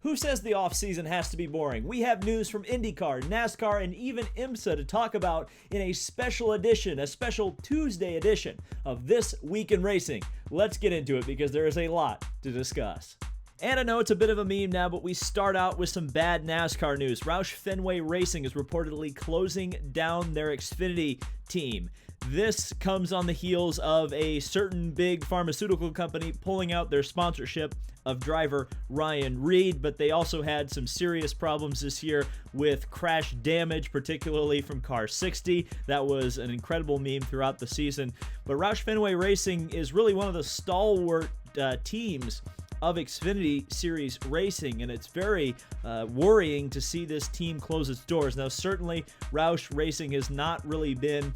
Who says the offseason has to be boring? We have news from IndyCar, NASCAR, and even IMSA to talk about in a special edition, a special Tuesday edition of This Week in Racing. Let's get into it because there is a lot to discuss. And I know it's a bit of a meme now, but we start out with some bad NASCAR news. Roush Fenway Racing is reportedly closing down their Xfinity team. This comes on the heels of a certain big pharmaceutical company pulling out their sponsorship of driver Ryan Reed, but they also had some serious problems this year with crash damage, particularly from car 60. That was an incredible meme throughout the season. But Roush Fenway Racing is really one of the stalwart teams of Xfinity Series racing, and it's very worrying to see this team close its doors. Now, certainly, Roush Racing has not really been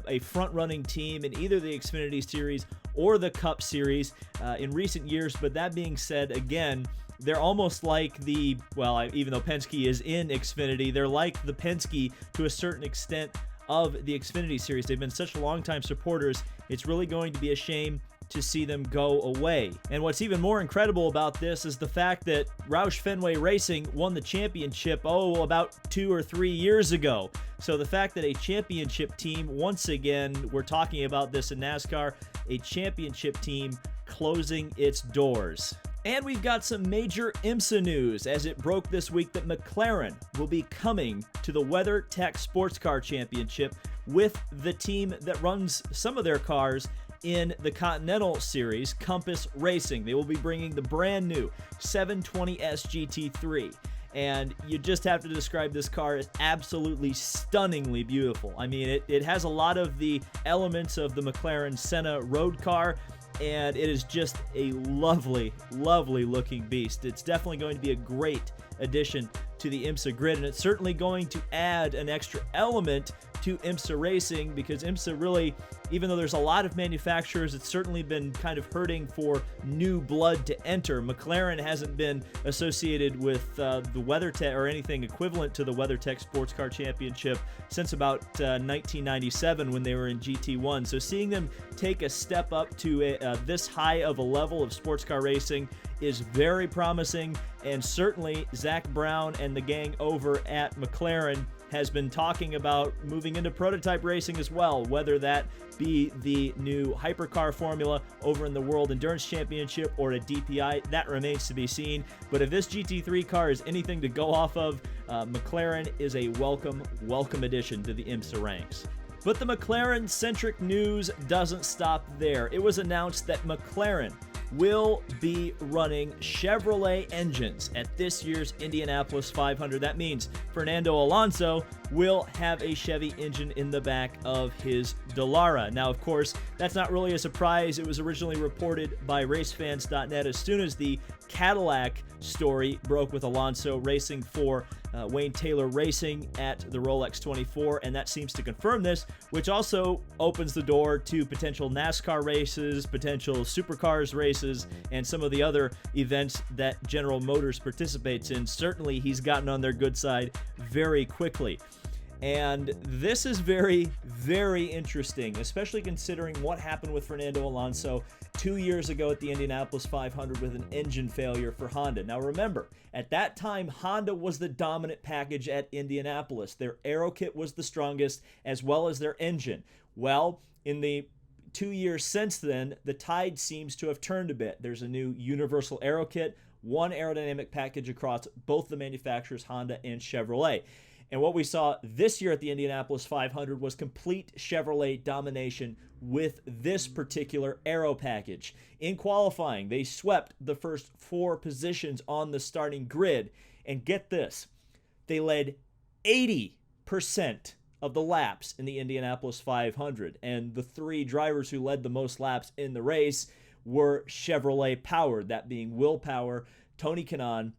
a front-running team in either the Xfinity Series or the Cup Series in recent years, but that being said, again, they're almost like even though Penske is in Xfinity, they're like the Penske to a certain extent of the Xfinity Series. They've been such longtime supporters, it's really going to be a shame to see them go away. And what's even more incredible about this is the fact that Roush Fenway Racing won the championship, about 2 or 3 years ago. So the fact that a championship team, once again, we're talking about this in NASCAR, a championship team closing its doors. And we've got some major IMSA news as it broke this week that McLaren will be coming to the WeatherTech Sports Car Championship with the team that runs some of their cars in the Continental Series, Compass Racing. They will be bringing the brand new 720S GT3. And you just have to describe this car as absolutely stunningly beautiful. I mean, it has a lot of the elements of the McLaren Senna road car, and it is just a lovely, lovely looking beast. It's definitely going to be a great addition to the IMSA grid, and it's certainly going to add an extra element to IMSA racing, because IMSA really, even though there's a lot of manufacturers, it's certainly been kind of hurting for new blood to enter. McLaren hasn't been associated with the WeatherTech or anything equivalent to the WeatherTech Sports Car Championship since about 1997 when they were in GT1. So seeing them take a step up to this high of a level of sports car racing is very promising, and certainly Zach Brown and the gang over at McLaren has been talking about moving into prototype racing as well, whether that be the new hypercar formula over in the World Endurance Championship or a DPI, that remains to be seen. But if this GT3 car is anything to go off of, McLaren is a welcome addition to the IMSA ranks. But the McLaren-centric news doesn't stop there. It was announced that McLaren will be running Chevrolet engines at this year's Indianapolis 500. That means Fernando Alonso will have a Chevy engine in the back of his Dallara. Now, of course, that's not really a surprise. It was originally reported by racefans.net as soon as the Cadillac story broke with Alonso racing for Wayne Taylor Racing at the Rolex 24, and that seems to confirm this, which also opens the door to potential NASCAR races, potential supercars races, and some of the other events that General Motors participates in. Certainly, he's gotten on their good side very quickly. And this is very, very interesting, especially considering what happened with Fernando Alonso 2 years ago at the Indianapolis 500 with an engine failure for Honda. Now remember, at that time, Honda was the dominant package at Indianapolis. Their aero kit was the strongest, as well as their engine. Well, in the 2 years since then, the tide seems to have turned a bit. There's a new universal aero kit, one aerodynamic package across both the manufacturers, Honda and Chevrolet. And what we saw this year at the Indianapolis 500 was complete Chevrolet domination with this particular aero package. In qualifying, they swept the first 4 positions on the starting grid. And get this, they led 80% of the laps in the Indianapolis 500. And the 3 drivers who led the most laps in the race were Chevrolet powered, that being Will Power, Tony Kanaan,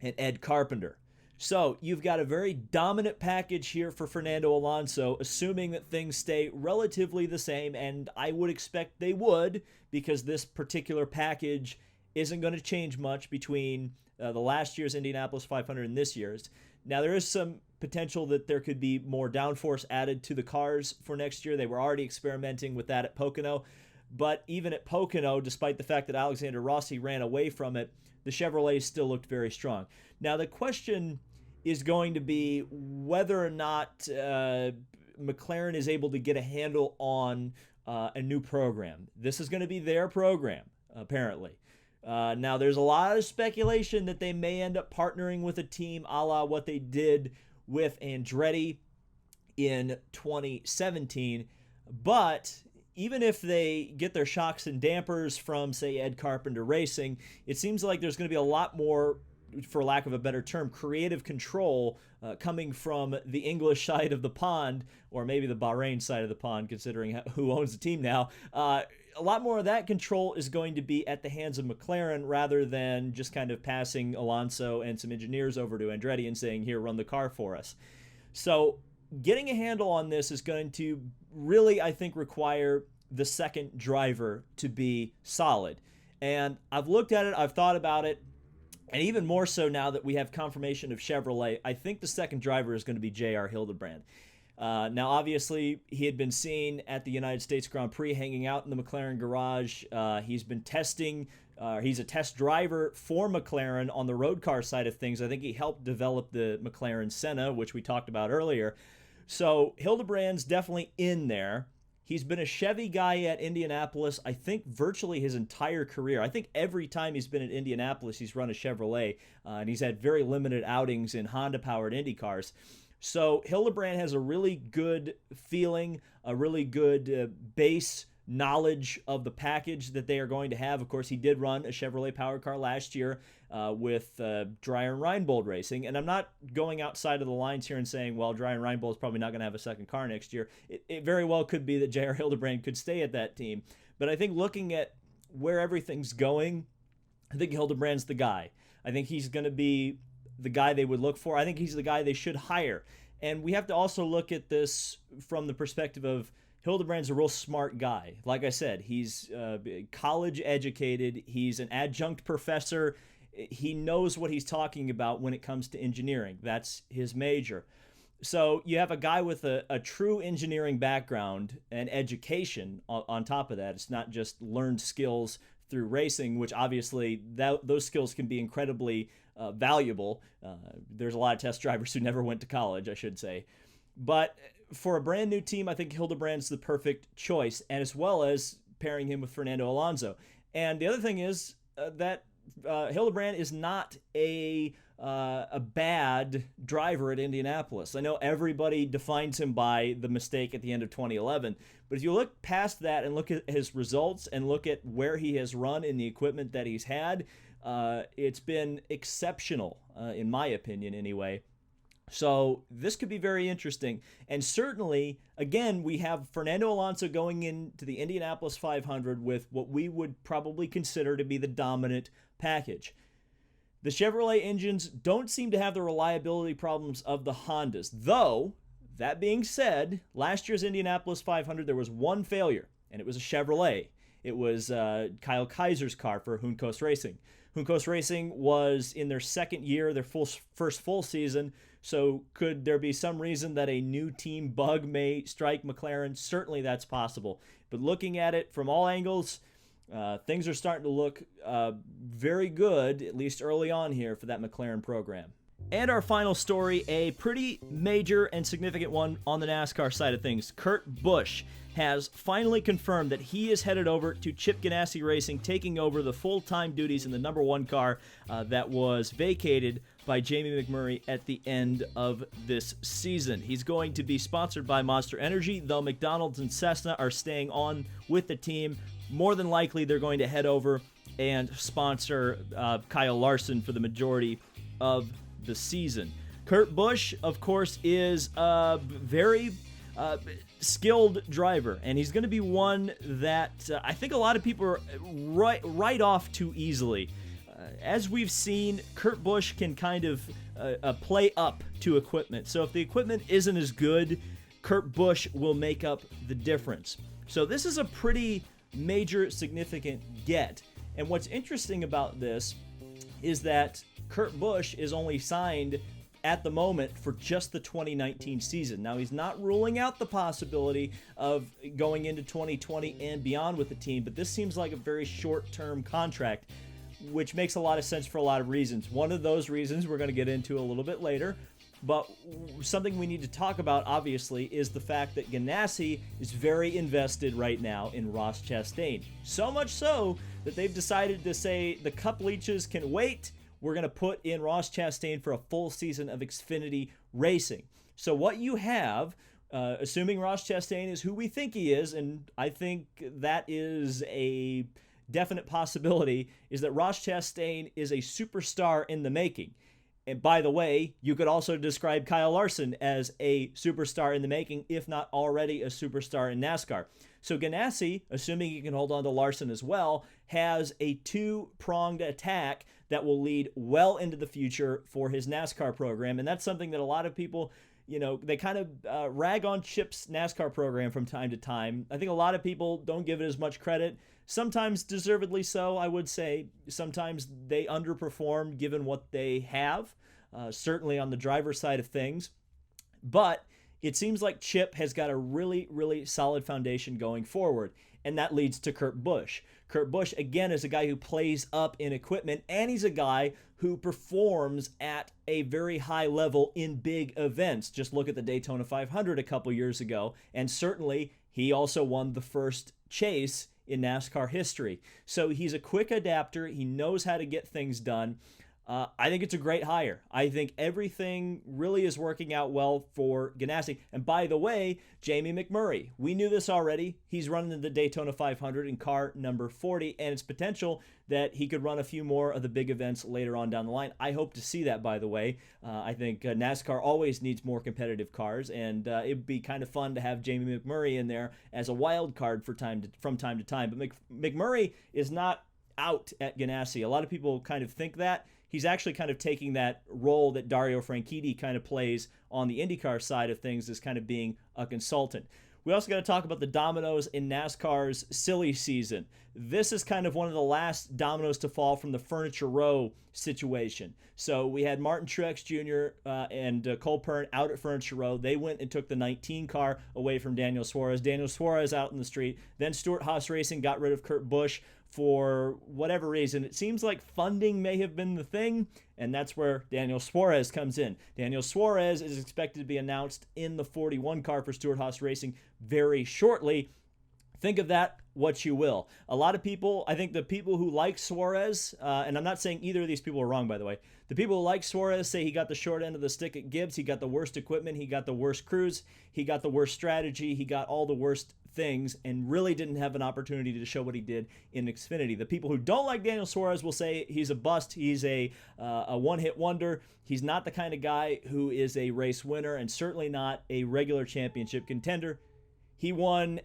and Ed Carpenter. So you've got a very dominant package here for Fernando Alonso, assuming that things stay relatively the same, and I would expect they would, because this particular package isn't going to change much between the last year's Indianapolis 500 and this year's. Now, there is some potential that there could be more downforce added to the cars for next year. They were already experimenting with that at Pocono. But even at Pocono, despite the fact that Alexander Rossi ran away from it, the Chevrolet still looked very strong. Now, the question is going to be whether or not McLaren is able to get a handle on a new program. This is going to be their program, apparently. Now, there's a lot of speculation that they may end up partnering with a team a la what they did with Andretti in 2017. But even if they get their shocks and dampers from, say, Ed Carpenter Racing, it seems like there's going to be a lot more, for lack of a better term, creative control coming from the English side of the pond, or maybe the Bahrain side of the pond, considering who owns the team now. A lot more of that control is going to be at the hands of McLaren rather than just kind of passing Alonso and some engineers over to Andretti and saying, here, run the car for us. So getting a handle on this is going to really, I think, require the second driver to be solid. And I've looked at it, I've thought about it, and even more so now that we have confirmation of Chevrolet, I think the second driver is going to be J.R. Hildebrand. Now, obviously, he had been seen at the United States Grand Prix hanging out in the McLaren garage. He's been testing. He's a test driver for McLaren on the road car side of things. I think he helped develop the McLaren Senna, which we talked about earlier. So Hildebrand's definitely in there. He's been a Chevy guy at Indianapolis, I think, virtually his entire career. I think every time he's been at Indianapolis, he's run a Chevrolet, and he's had very limited outings in Honda-powered Indy cars. So Hildebrand has a really good feeling, a really good base knowledge of the package that they are going to have. Of course, he did run a Chevrolet power car last year with Dreyer and Reinbold Racing. And I'm not going outside of the lines here and saying, well, Dreyer and Reinbold is probably not going to have a second car next year. It very well could be that J.R. Hildebrand could stay at that team. But I think looking at where everything's going, I think Hildebrand's the guy. I think he's going to be the guy they would look for. I think he's the guy they should hire. And we have to also look at this from the perspective of Hildebrand's a real smart guy. Like I said, he's college educated. He's an adjunct professor. He knows what he's talking about when it comes to engineering. That's his major. So you have a guy with a true engineering background and education on top of that. It's not just learned skills through racing, which obviously those skills can be incredibly valuable. There's a lot of test drivers who never went to college, I should say. But for a brand new team, I think Hildebrand's the perfect choice, and as well as pairing him with Fernando Alonso. And the other thing is that Hildebrand is not a bad driver at Indianapolis. I know everybody defines him by the mistake at the end of 2011, but if you look past that and look at his results and look at where he has run in the equipment that he's had, it's been exceptional, in my opinion anyway. So this could be very interesting. And certainly, again, we have Fernando Alonso going into the Indianapolis 500 with what we would probably consider to be the dominant package. The Chevrolet engines don't seem to have the reliability problems of the Hondas. Though, that being said, last year's Indianapolis 500, there was one failure, and it was a Chevrolet. It was Kyle Kaiser's car for Juncos Racing. Juncos Racing was in their second year, their first full season. So could there be some reason that a new team bug may strike McLaren? Certainly that's possible. But looking at it from all angles, things are starting to look very good, at least early on here, for that McLaren program. And our final story, a pretty major and significant one on the NASCAR side of things. Kurt Busch has finally confirmed that he is headed over to Chip Ganassi Racing, taking over the full-time duties in the number one car that was vacated by Jamie McMurray at the end of this season. He's going to be sponsored by Monster Energy, though McDonald's and Cessna are staying on with the team. More than likely, they're going to head over and sponsor Kyle Larson for the majority of the season. Kurt Busch, of course, is a very skilled driver, and he's going to be one that I think a lot of people are write off too easily. As we've seen, Kurt Busch can kind of play up to equipment. So if the equipment isn't as good, Kurt Busch will make up the difference. So this is a pretty major, significant get. And what's interesting about this is that Kurt Busch is only signed at the moment for just the 2019 season. Now, he's not ruling out the possibility of going into 2020 and beyond with the team, but this seems like a very short-term contract, which makes a lot of sense for a lot of reasons. One of those reasons we're going to get into a little bit later, but something we need to talk about, obviously, is the fact that Ganassi is very invested right now in Roush Chastain. So much so that they've decided to say the Cup leeches can wait. We're going to put in Roush Chastain for a full season of Xfinity racing. So what you have, assuming Roush Chastain is who we think he is, and I think that is a definite possibility, is that Roush Chastain is a superstar in the making. And by the way, you could also describe Kyle Larson as a superstar in the making, if not already a superstar in NASCAR. So Ganassi, assuming he can hold on to Larson as well, has a two-pronged attack that will lead well into the future for his NASCAR program. And that's something that a lot of people, they kind of rag on Chip's NASCAR program from time to time. I think a lot of people don't give it as much credit. Sometimes deservedly so, I would say. Sometimes they underperform given what they have, certainly on the driver's side of things. But it seems like Chip has got a really, really solid foundation going forward, and that leads to Kurt Busch. Kurt Busch, again, is a guy who plays up in equipment, and he's a guy who performs at a very high level in big events. Just look at the Daytona 500 a couple years ago, and certainly he also won the first chase in NASCAR history. So he's a quick adapter. He knows how to get things done. I think it's a great hire. I think everything really is working out well for Ganassi. And by the way, Jamie McMurray, we knew this already. He's running the Daytona 500 in car number 40, and it's potential that he could run a few more of the big events later on down the line. I hope to see that, by the way. I think NASCAR always needs more competitive cars, and it'd be kind of fun to have Jamie McMurray in there as a wild card from time to time. But McMurray is not out at Ganassi. A lot of people kind of think that. He's actually kind of taking that role that Dario Franchitti kind of plays on the IndyCar side of things as kind of being a consultant. We also got to talk about the dominoes in NASCAR's silly season. This is kind of one of the last dominoes to fall from the Furniture Row situation. So we had Martin Truex Jr. And Cole Pearn out at Furniture Row. They went and took the 19 car away from Daniel Suarez. Daniel Suarez out in the street. Then Stewart-Haas Racing got rid of Kurt Busch for whatever reason. It seems like funding may have been the thing, and that's where Daniel Suarez comes in. Daniel Suarez is expected to be announced in the 41 car for Stewart-Haas Racing very shortly. Think of that what you will. A lot of people, I think the people who like Suarez, and I'm not saying either of these people are wrong, by the way, the people who like Suarez say he got the short end of the stick at Gibbs, he got the worst equipment, he got the worst crews, he got the worst strategy, he got all the worst things, and really didn't have an opportunity to show what he did in Xfinity. The people who don't like Daniel Suarez will say he's a bust, he's a one-hit wonder, he's not the kind of guy who is a race winner, and certainly not a regular championship contender. He won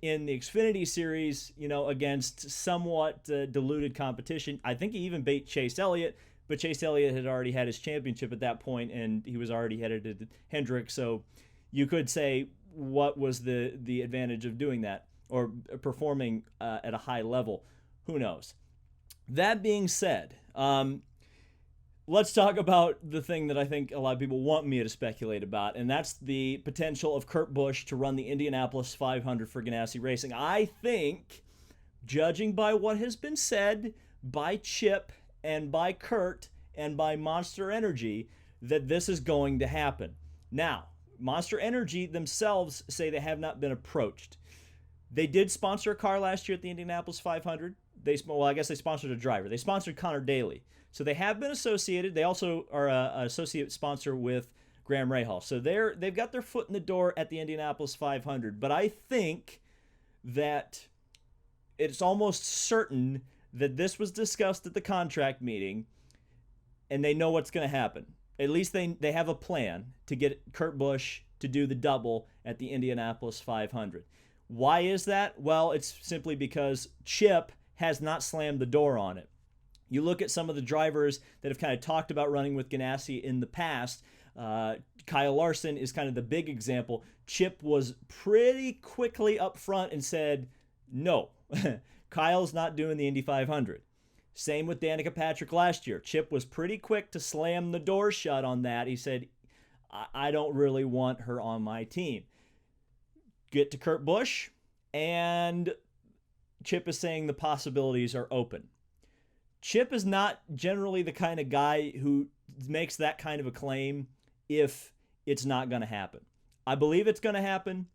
in the Xfinity Series, against somewhat diluted competition. I think he even beat Chase Elliott, but Chase Elliott had already had his championship at that point, and he was already headed to Hendrick. So you could say, what was the advantage of doing that or performing at a high level? Who knows? That being said, let's talk about the thing that I think a lot of people want me to speculate about, and that's the potential of Kurt Busch to run the Indianapolis 500 for Ganassi Racing. I think, judging by what has been said by Chip and by Kurt and by Monster Energy, that this is going to happen. Now, Monster Energy themselves say they have not been approached. They did sponsor a car last year at the Indianapolis 500. I guess they sponsored a driver. They sponsored Connor Daly. So they have been associated. They also are an associate sponsor with Graham Rahal. So they've got their foot in the door at the Indianapolis 500. But I think that it's almost certain that this was discussed at the contract meeting, and they know what's going to happen. At least they have a plan to get Kurt Busch to do the double at the Indianapolis 500. Why is that? Well, it's simply because Chip has not slammed the door on it. You look at some of the drivers that have kind of talked about running with Ganassi in the past. Kyle Larson is kind of the big example. Chip was pretty quickly up front and said, no, Kyle's not doing the Indy 500. Same with Danica Patrick last year. Chip was pretty quick to slam the door shut on that. He said, I don't really want her on my team. Get to Kurt Busch, and Chip is saying the possibilities are open. Chip is not generally the kind of guy who makes that kind of a claim if it's not going to happen. I believe it's going to happen.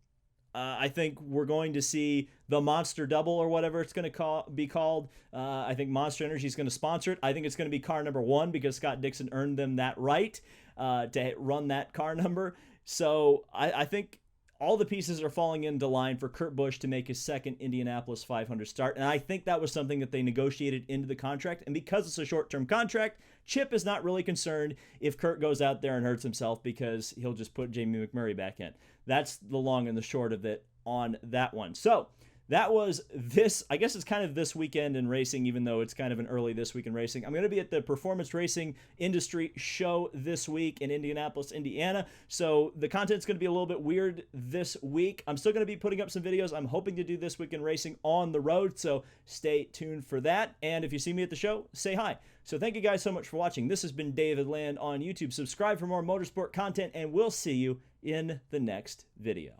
I think we're going to see the Monster Double or whatever it's going to be called. I think Monster Energy is going to sponsor it. I think it's going to be car number 1 because Scott Dixon earned them that right to run that car number. So I think all the pieces are falling into line for Kurt Busch to make his second Indianapolis 500 start. And I think that was something that they negotiated into the contract. And because it's a short-term contract, Chip is not really concerned if Kurt goes out there and hurts himself because he'll just put Jamie McMurray back in. That's the long and the short of it on that one. So that was this, I guess it's kind of this weekend in racing, even though it's kind of an early this week in racing. I'm going to be at the Performance Racing Industry Show this week in Indianapolis, Indiana. So the content's going to be a little bit weird this week. I'm still going to be putting up some videos. I'm hoping to do This Week in Racing on the road, so stay tuned for that. And if you see me at the show, say hi. So thank you guys so much for watching. This has been David Land on YouTube. Subscribe for more motorsport content, and we'll see you in the next video.